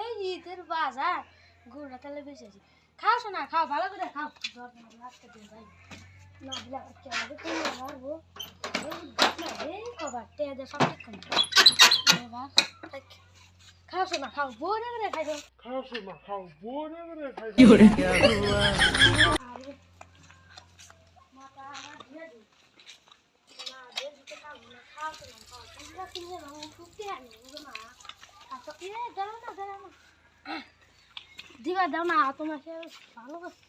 এই ঈদের বাজার গরুটা তাহলে বেশি আছে। খাও শোনা খাও ভালো করে খাও। লাস্টে দিন ভাই না দিলে কেমন করে মারবো এই কবার টেয়া দিয়ে সব ঠিক করে এবার খাও শোনা খাও বোরে করে খাইছো খাও শোনা খাও বোরে করে খাই কি করে মাথা আমার দিয়ে দিই না দিয়ে দিতে খাবো না খাও শোনা খাও তোমরা কিনে নাও কুটে আনি না আচ্ছা এ দাঁড়াও না দিবা দাও না তোমাকে ভালো করছি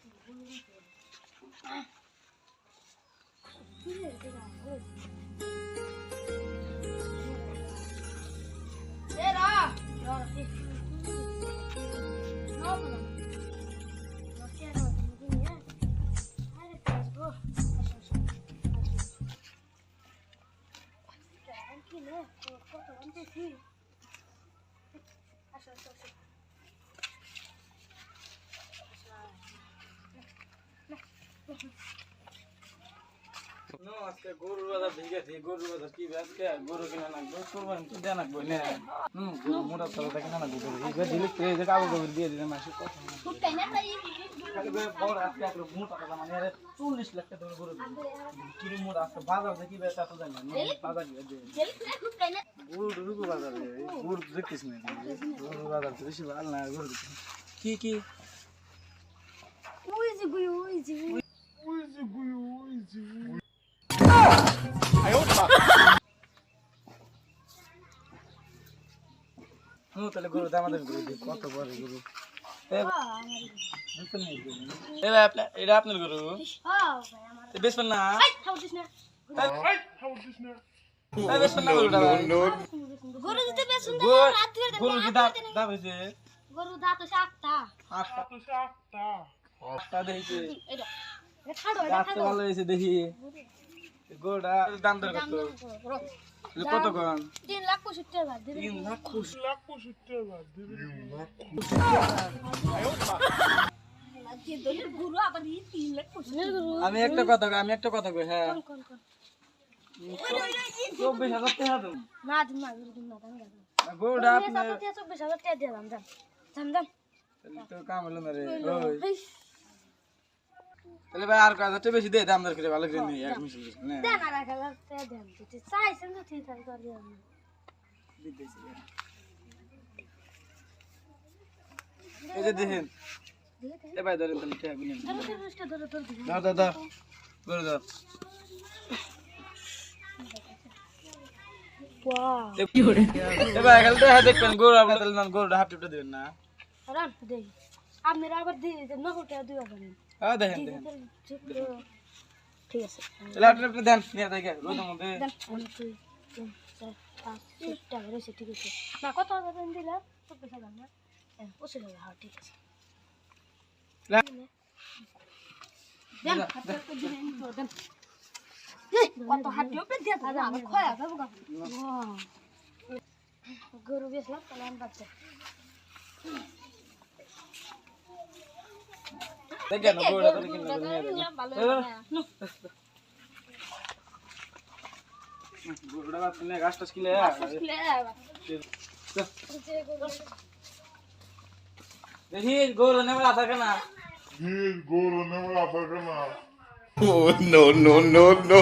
আজকে গরুর বাজার ভেঙে দিয়ে গরুর বাজার কি আজকে গরু কিনা নাকবো কোরবানি তো দেয়া নাকবো না গরু মোটা তলাটা কিনা নাকবো গরু এই দিলে পেয়ে যে কাগজ কাগজ দিয়ে দিলে মাসে কত বড় আজকে একটা মোটা টাকা মানে 40 লাখ টাকা গরু কিলো মোটা আজকে বাজার দেখি বেচা তো জানি না বাজার গরু ঢুকু বাজারে গরু দেখিস না গরু বাজার তো বেশি ভালো না গরু কি কি ওই যে গুই ওই যে তাহলে গরু আমাদের গরু কত বড় গরু এটা আপনার গরু বেসবেন না বেসবেন না গরুটা গরু দিতে বেশুন গরু কি দাঁত হয়েছে গরু দাঁত হচ্ছে আটটা আটটা দেখেছে এটা ছাড়ো দাঁত তো ভালো হয়েছে দেখি গরুটা দাম দর কত কন 3,65,000 দিবি 3,65,000 গরু আবার 3,65,000 গরু আমি একটা কথা কই হ্যাঁ কোন 24,000 টাকা দাও না দিন না গরু দিন না দাম গাছ গরুটা আপনার 24,000 টাকা দিয়ে দাম দাম তো কাম হলো না রে ওই তাহলে ভাই আর কাজটা বেশি দে দাম দর করে ভালো করে নিই এক মিশে না দেন আর টাকা দেন দিতে চাইছেন তো ঠিক আছে করে দিন দিতেছি এই যে দেখেন এ ভাই ধরেন তাহলে টাকা গুনেন ধরো দাও গরু দাও ওয়াও কি করে এ ভাই খালি দেখা দেখবেন গরু আপনার তাহলে না গরুটা হাফ টিপটা দিবেন না রান দেই আপনারা আবার দিয়ে দেন না কোটা দিবা দেন হ্যাঁ দেখেন ঠিক আছে তাহলে আপনি দেন নিয়ে দেখে রোদের মধ্যে দেন 1 2 3 4 5 6 টাকা রয়েছে ঠিক আছে না কত দেন দিলা 24,000 না হ্যাঁ 25,000 হ্যাঁ ঠিক আছে দেন হাতে দিন তো দেন কত হাতে উপরে দিয়ে দাও আবার খয়া যাবো গা গরু বেশলাম তাহলে আমি বাচ্চা দেখেন গরুটা তো কিনে নিয়ে গরুটা বাদ নিয়ে গাছটা কিনে দেখি গরু নেবে আধা কেনা গরু নেওয়া থাকে না oh no